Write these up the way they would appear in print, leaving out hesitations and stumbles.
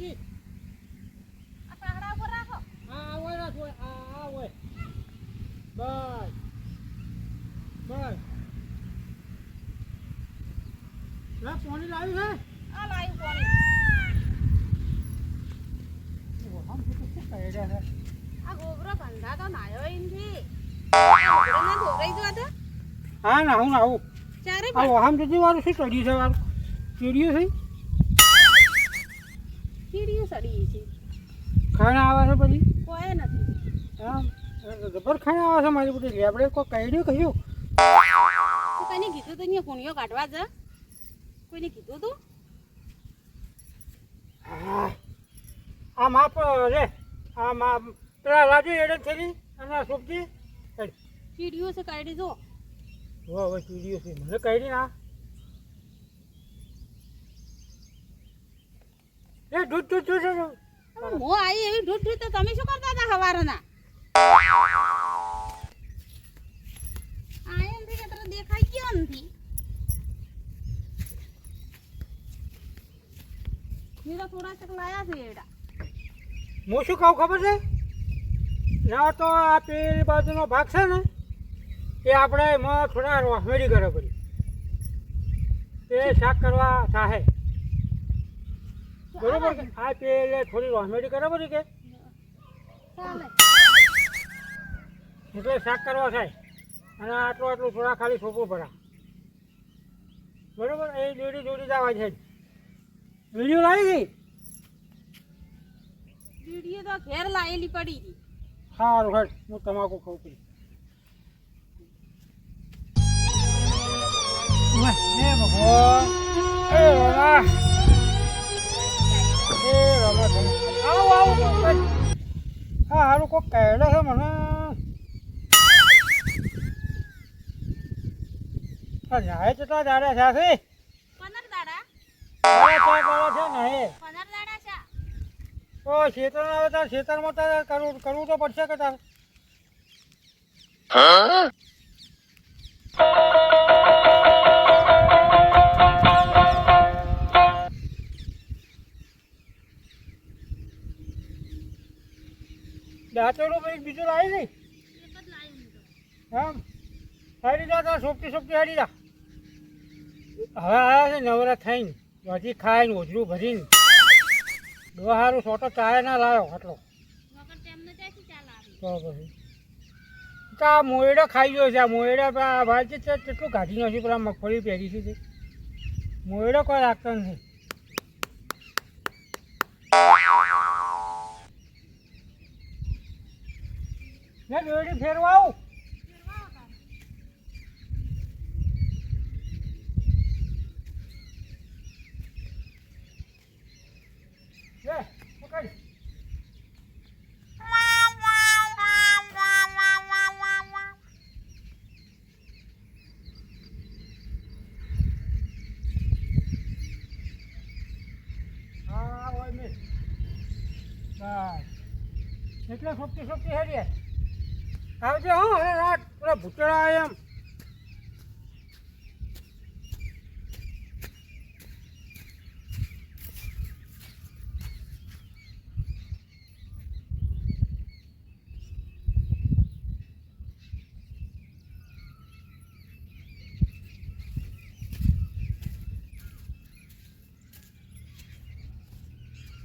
કી આ પાહડા ઉપર રાખો. આ ઓય રાખ ઓય આ ઓય બસ બસ લા પાણી લાવ્યું છે આ લાયું પાણી. આમ તો શું કહે છે આ ગોબરો બંધા તો નાયો એનથી. ગોબરાને ધોરાઈ દો તો. હા ના હું ચારે આ વાહન જતી વાળું શું ચડ્યું છે વાળું ચીડિયું છે કીડીઓ સડી છે. ખાણા આવે છે પછી કોઈ નથી. હા જબર ખાણા આવે છે મારી બધી લેબડે કોઈ કહ્યું કહ્યું તું કઈને કીધું તું અહીંયા કુણીઓ કાઢવા જા. કોઈને કીધું તું? હા આ માપ રે આ માપ પેલા રાજુ એડે થેલી અને સબ્જી કીડીઓ છે કાઢી જો. હવે ચીડિયું છે મને કહી ના એ દૂધ દૂધ દૂધ હું આવી એવી ઢૂઢ ઢૂઢ તો તમે શું કરતા હતા સવારના? આ એમથી કે તને દેખાઈ ગયો નથી. મેરા થોડા ચક લાયા છે એડા. હું શું કહું ખબર છે ના તો આ પેલી બાજુનો ભાગ છે ને એ આપણે એમાં થોડા રોસમેરી કરે પડી એ શાક કરવા થાય બરોબર કે આ પેલે થોડી રોસમેરી કરે પડી કે ચાલે. એટલે શાક કરવા થાય અને આટલું થોડા ખાલી સોપવું પડે બરોબર એ જોડી જવા છે વિડીયો લાવી ગઈ વીડિયો તો ઘેર લાયેલી પડી હતી. સારું હેડ હું તમાકુ ખાઉં છું હે ભગવાન એ રમા આવું હા સારું કોઈક કહેલો છે મને ન્યાય કેટલા દાડા છે પંદર દાડા. છે ને હે 15 દાડા છે. તો ખેતર આવે તાર ખેતરમાં તારે કરવું તો પડશે કે તારે દાંતેડું બીજું લાવી નહીં એક જ લાયું હું તો. એમ હારી જા તાર સોપટી હારી જા હવે આવ્યા છે નવરા થઈને હજી ખાઈને ઓજરું ભરીને દવા સારું સોટો ચાય ના લાવ્યો આટલો વગર તેમને ત્યાંથી ચાલ આવી. તો પછી તો આ મોયડો ખાઈ ગયો છે આ મોયડા ભાઈ છે કેટલું કાઢી નાખ્યું પેલા મગફળી પહેરી છે તે મોયડો કોઈ રાખતો નથી ને દોડી ફેરવા આવું લે પકડ હા હોય મેં બસ એટલે સોપટી હેરી આવજે હો અરે રાત પેલા ભૂતળા એમ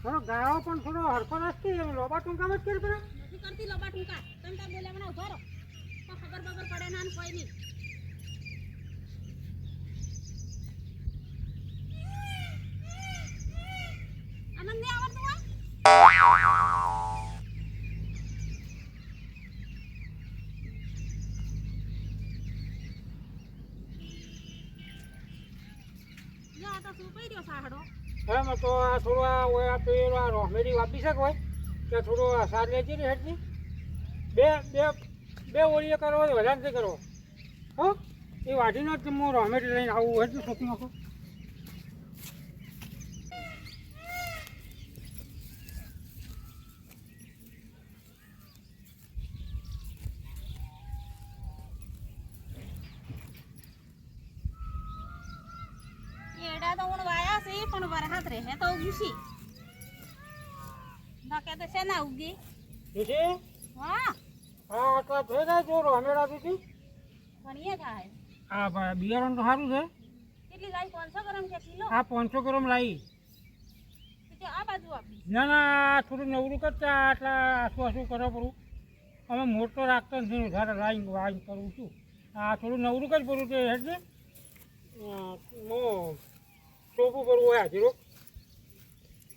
થોડો ગાળો પણ થોડો હરખો નથી એમ લોબા ટૂંકા જ કરી પડે નથી કરતી લોબા ટૂંકા. તમે તાર બોલ્યા મને ઉભા રહો. તો ખબર પડે ના ને કોઈ નહીં. આનંદ નહીં આવડતું હોય? જા તો શું કહી દો સાહડો. એમ તો આ થોડું આ હોય આ પેલું આ રોસમેરી વાપરી શકે હોય કે થોડું આ સાર લેતી ને હેઠી બે બે બે ઓળીએ કરવો તો વધારે નથી કરવો હો એ વાટીનો જ હું રોસમેરી લઈને આવું હેઠું સોંપી નાખો એડા તો હું વાયા છે પણ વરસાદ રહે તો ઉગી નકે તો છે ના ઉગી જોશી હા હા આટલા થઈ જાય જો રોમેડા દીધી ઘણીએ થાય આ બિયારણ તો સારું છે કેટલી લાઈ 500 ગ્રામ કે કિલો આ 500 ગ્રામ લાવી તો આ બાજુ આપી ના ના થોડું નવરું કરતા આટલા આસુ કરવા પડું અમે મોટો રાખતો નથી વધારે લાઈન વાઈન કરું છું આ થોડું નવરું જ પડું તે હેઠે ચોખ્ખું કરવું હોય હાજરો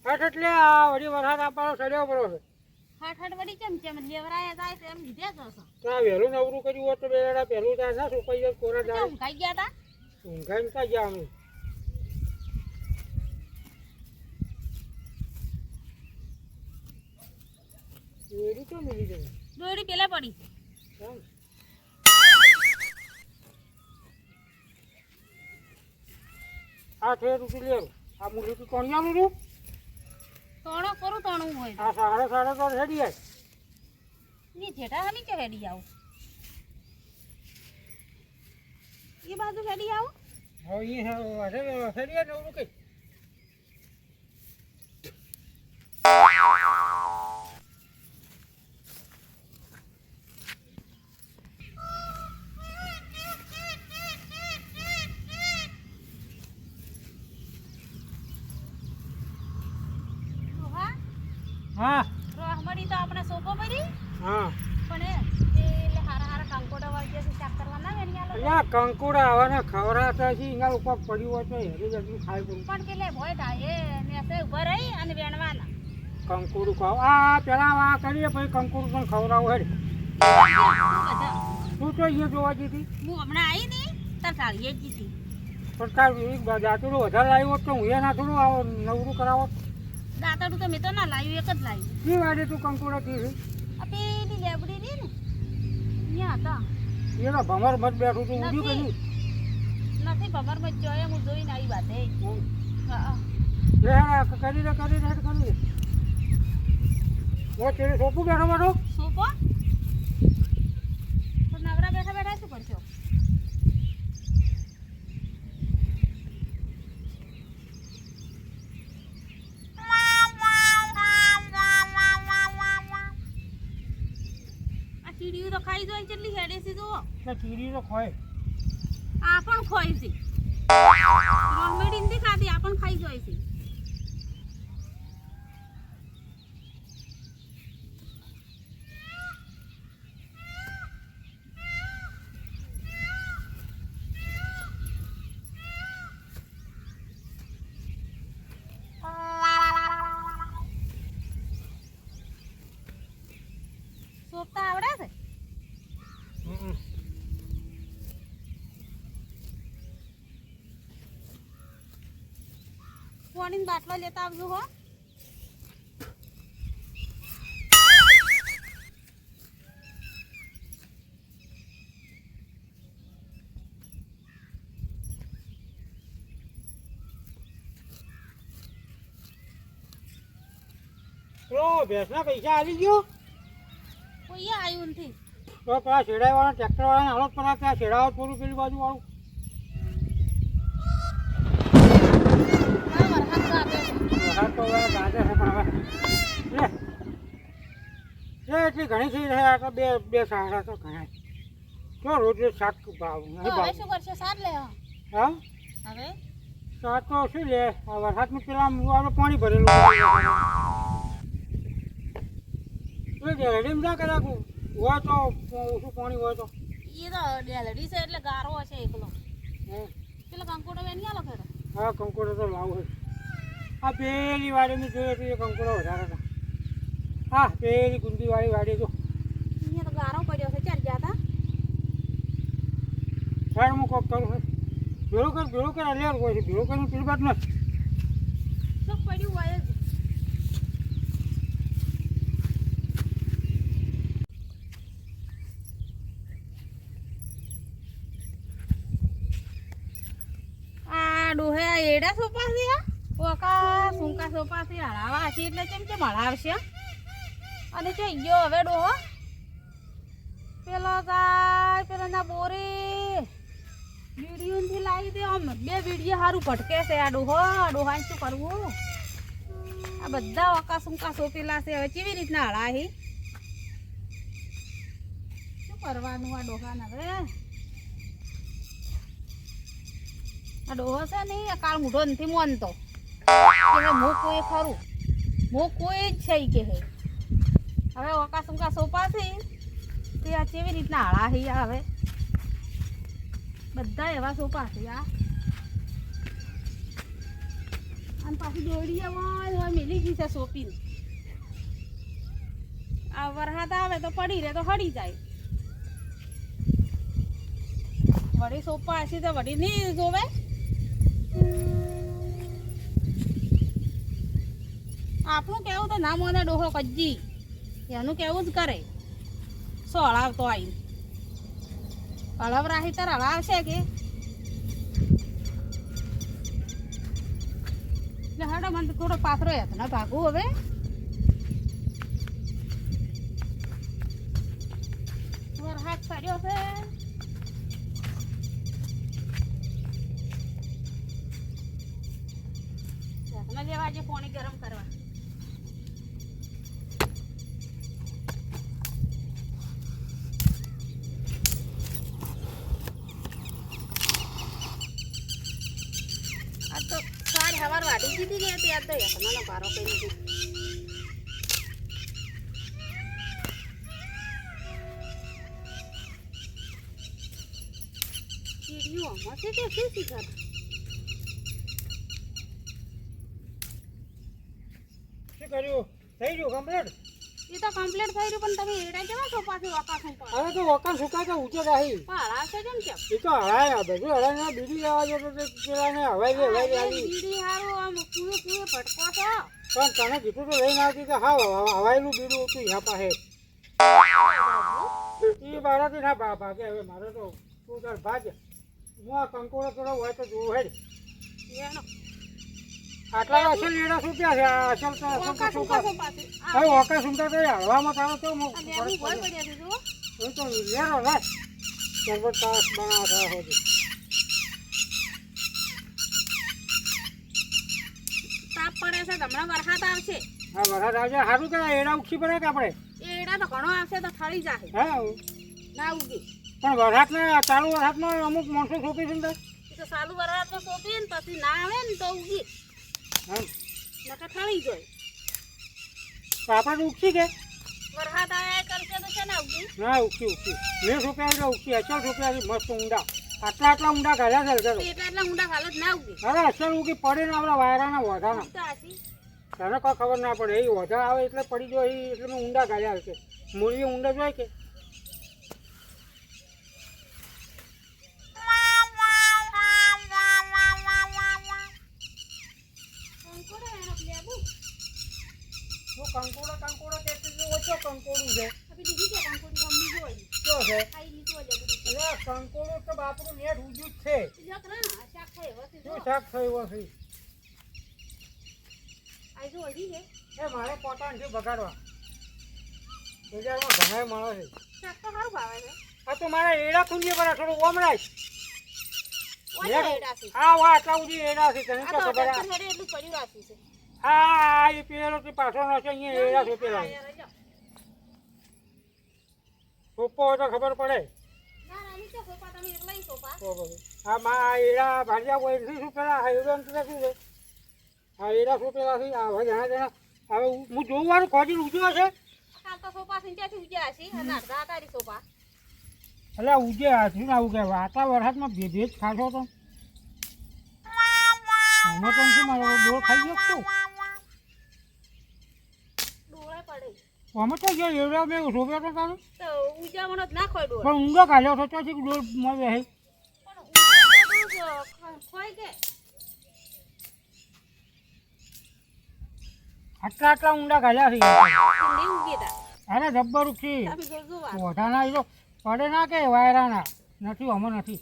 હેઠ એટલે આ વળી વરસાદ આપવાનો સડ્યો પડો છે હટ વળી કેમ લેવરાયા જાય તો એમ લીધે જ હશો તો આ વહેલું નવરું કર્યું હોત તો બે વેળા પહેલું ત્યાં ના સુકાઈ જાય કોરા કેમ જાય ખાઈ ગયા તા ઊંઘાઈને ક્યાં ગયા અમે એરી તો મિલી જાય દોડી પેલા પડી કેમ? આ છે રૂપિયા લેવું આ મુઠી તું કોણ જાણું છું તોણો કરું તોણું હોય આ સાડા તો રેડી જાય ની જેઠા હમી કે હેડી આવું એ બાજુ હેડી આવું હવે એ રેડી જાય નવરું કઈ હા રોહમણી તો આપણે સોપો પડી હા પણ એ એટલે હારા કાંકોડા વાગ્યા છે શાક કરવાના વેણિયા લોકો અલ્યા કંકુડા આવવાના ખવડાતા છે એના ઉપર પડ્યું હોય તો હેરી જતું ખાઈ પડું પણ કે લે ભોય થાય એ નેસે ઉભા રહી અને વેણવાના કંકુડું ખાવ આ પેલા આ કરીએ પછી કંકુડું પણ ખવડાવું હેડ બધા તું તો અહીંયા જોવા જતી હું હમણાં આવી ને તાર થાળીએ જ જીતી પણ તાર દાંતડું વધારે લાવ્યું હોત તો હું ના થોડું આવો નવરું કરાવો દાંતડું તો મેં તો ના લાવ્યું એક જ લાવ્યું શી વાડે તું કંકુડા કીધી આ પેલી લેબડી ની ને અહીંયા હતા એનો ભમર મત બેઠું તું ઊંધું નથી. કર્યું નથી ખબર મત જોયે હું જોઈને આવી વાત હે હા લે હેડ કરી દે કરી દે હું તેરે સોપું બેઠો બેઠો સોપો તો નવરા બેઠા બેઠા શું કરશો આ ચીડિયું તો ખાઈ જોઈ કેટલી હેડે છે જુઓ એટલે કીડી તો ખોય આ પણ ખોઈ છે રોનમેડી નથી ખાતી આ પણ ખાઈ જોઈ છે સોપતા આવડે છે પાણીનો બાટલો લેતા આવજો હો પેલો ભેંસના પૈસા આવી ગયો કોઈ આવ્યું નથી તો પેલા શેડાવાળા ટ્રેક્ટરવાળાને હાલત પર ત્યાં શેડાવત પૂરું પેલી બાજુ વાળું મારો વરસાદ તો આપે છે વરસાદ તો હવે ગાજે છે પણ હવે લે એટલી ઘણી થઈ રહ્યા તો બે સાડા તો ઘણા તો રોજ શાક ભાવ તો નહીં હવે ભાવ શું કરશો સાર લે હા હવે શાક તો શું લે આ વરસાદનું પેલા આપણે પાણી ભરેલું એટલે રેડીમ ના કરાવું હોય તો ઓછું પાણી હોય તો એ તો ડેલડી છે એટલે ગારો હશે એકલો હમ. પેલો કંકોડો વેની આલો ખેડો હા કંકોડો તો લાવું આ પેલી વાડીની જોઈએ તો એ કંકોડો વધારે હતા હા પેલી ગુંદીવાળી વાડી તો અહીંયા તો ગારો પડ્યો છે ચાલ ગયા તા સાઈડ હું કોક કરું ભેળું કર અલ્યાર હોય છે ભેળું કરીને પેલી બાદ નથી તો પડ્યું હોય જ આ ડોહે આ એડા સોપા છે ઓકા સુંકા સોપા છે હળાવા છે એટલે કેમ કેમ હળાવશે અને છે ગયો હવે ડોહો પેલો ગાય પેલો ના બોરે બીડીઓથી લાવી દે આમ બે બીડીએ સારું ભટકે છે આ ડોહાને શું કરવું આ બધા ઓકાસુંકા સોપેલા છે હવે કેવી રીતના હળાહી શું કરવાનું આ ડોહાને હવે આ ડોહો છે ને આ કાળ મૂઢો નથી મોનતો કે મો કોઈ ખરું મો કોઈ જ છે ઈ કે હે હવે ઓકાસુંકા સોપાશે તે આ કેવી રીતના હળાહી આ હવે બધા એવા સોપાશે આ અને પાછી દોડી આવે મેલી ગઈ છે સોપીને આ વરસાદ આવે તો પડી રહે તો હળી જાય વળી સોપા હશે તો વળી નહીં જોવે આપણું કેવું તો ના મને ડોહો કજી એનું કેવું જ કરે શું હળાવતો આવી હળવ રાહી તાર હળાવશે કે એટલે હાડો મને થોડો પાથરો હેતનો ભાગું હવે વરસાદ પડ્યો છે હેતનો જેવા આજે પાણી ગરમ કરવા આ તો સારી હવાર વાટી દીધી કે ત્યાં તો હેતનો પારો કરી દીધો ચીડિયું આમાં છે કે શું શીખર શું કર્યું થઈ ગયું કમ્પ્લીટ એ તો કમ્પ્લીટ થઈ રહ્યું પણ તમે એડા કેવા સોપાથી વકાશું પર હવે તો વકાન સુકાતા ઊંચે રહી હળાશે કેમ કેમ એ તો હળાય બધું હળાય બીડી લેવા જતો તો પેલા ને હવાઈ આવી બીડી હારું આમ કુએ ભટકો છો પણ તને કીધું તો લઈને આવતી કે હા હવાયેલું બીડું હતું યા પાસે એ બારાથી ના ભાગે હવે મારે તો તું તાર ભાગ હું આ કંકોડો થોડો હોય તો જોવું હેડ એનો આટલા અસલ લેડા સુટ્યા છે આ અસલ તો વકા સુકા સોપાથી હવે ઓકા સુમતા તો હવામાં તારો તો અને એમ ભોય પડ્યા છે જો એ તો લેરો રે સરબત તાસ બનાવતા હોતી તાપ પડે છે હમણાં વરસાદ આવશે હા વરસાદ આવશે સારું કે એડા ઉખી પડે કે આપણે એડા તો ઘણો આવશે તો ઠરી જાહે હા ના ઉગી પણ વરસાદના ચાલુ વરસાદમાં અમુક માણસો સોંપી છે ને એ તો ચાલુ વરસાદમાં સોંપીએ ને પછી ના આવે ને તો ઉગી હા નકર ઠરી જાય તો આપણે ઉખી કે વરસાદ આયા કરશે તો છે ને ઉગી ના ઉખી ઉખી મેં સોંપ્યા એટલે ઉખી અચલ સોંપ્યા મસ્ત ઊંડા આટલા ઊંડા ગાળ્યા છે ચાલો એટલા ઊંડા હાલત ના ઉગી અરે અસલ ઉગી પડે ને આપણા વાયરાના વધાના તો આસી તને કોઈ ખબર ના પડે એ વધા આવે એટલે પડી જાય એટલે મેં ઊંડા ગાળ્યા છે મૂળીએ ઊંડા જાય કે કંકોડો કેટલી ઓછો કંકોડું છે અભી દીદી કે કંકોડી મમ્મી જોઈ શું છે આઈ નીચો જ બધી એટલે કંકોડો તો બાપનું નેટ ઉજ્યું જ છે જક ના શાક થાય વસે જો શું શાક થયું હશે આઈ જો હજી છે એ મારે પોતાને છે બગાડવા બજારમાં ઘણા મળે છે શાક તો સારું ભાવે છે આ તો મારા એડા ખુંજીએ પર થોડું ઓમરાય ઓછા એડા છે હા વાહ આટલા સુધી એડા છે તને આ તો તો ખબર ડક્કર હેડે એટલું પડ્યું રાખ્યું છે હા એ પેલો થી પાછળનો છે અહીંયા એડા છે પેલા સોપો હોય તો ખબર પડે ના ના નીચે સોપા તમે એકલા ઈ સોપા આ માં એડા ભાજ્યા હોય નથી શું પેલા આ એડા શું છે આ એડા શું પેલા છે આ હવે જણા જણા હવે હું જોવાનું ખોજી ઉજ્યો છે કાલ તો સોપા સિંચાથી ઉગ્યા હશે અને અડધા તારી સોપા એટલે ઉગે હાથું ના ઉગે વાતા વરસાદમાં ભેજ ખાશો તો અમે તો શું મારો ડોળ ખાઈ ગયો છું ડોળે પડે અમે તો જે એવડા મેં રોપ્યો તો તારે તો ઉજામણો જ ના ખોય ડોળ પણ ઊંડો કાઢ્યો તો ચોથી ડોળ મળે હે પણ ઉજા ખોય કે આટલા આટલા ઊંડા કાઢ્યા છે ઠંડી ઉગી તા અરે જબ્બર ઉખી તમે જોજો વાત ઓઢાના એ તો પડે ના કે વાયરાના નથી અમે નથી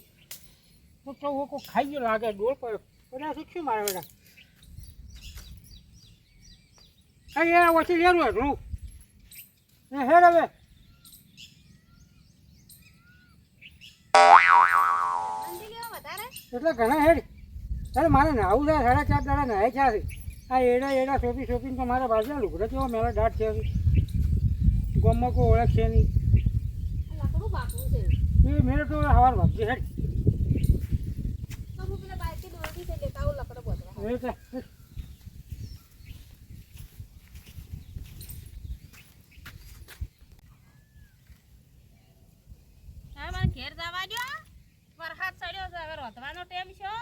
તો કોઈ ખાઈ ગયો લાગે ડોળ પર બધા શીખ્યું મારા બેટા અરે એ ઓછી લેરું હતું હેડ હવે ઠંડી કેવા વધારે એટલે ઘણા હેડ અરે મારે નાવું છે 4.5 દાડા નાહે છે આ એડા સોપીને તો મારા બાજુ લુગડા કેવો મેલા દાટ છે ગામમાં કોઈ ઓળખ છે નહીં લાકડું બાકડું છે એ મેરે તો હવાર ભાગશે હેડ તો હું પેલા બાઈકથી દોરથી છે લેતા આવું લાકડો બોધવા મેરે તો હા મને ઘેર જવા દો વરસાદ ચડ્યો છે હવે રોધવાનો ટાઈમ છે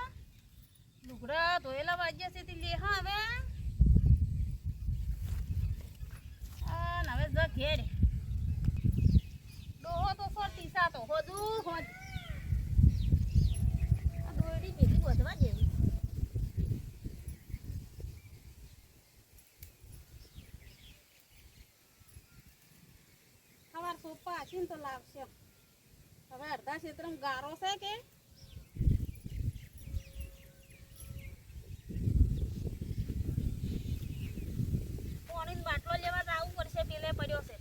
લુગડા ધોયેલા વાગ્યા છે તે લે હા હવે અને હવે જ ઘેર ડોહો તો સો ટીસા તો હોજુ હોજ આ દોરડી ભેગી બોધવા જેવી સવાર સોપા આશીને તો લાવશે હવે અડધા ક્ષેત્રમાં ગારો છે કે પાણીનો બાટલો લેવા જવું પડશે પેલે પડ્યો છે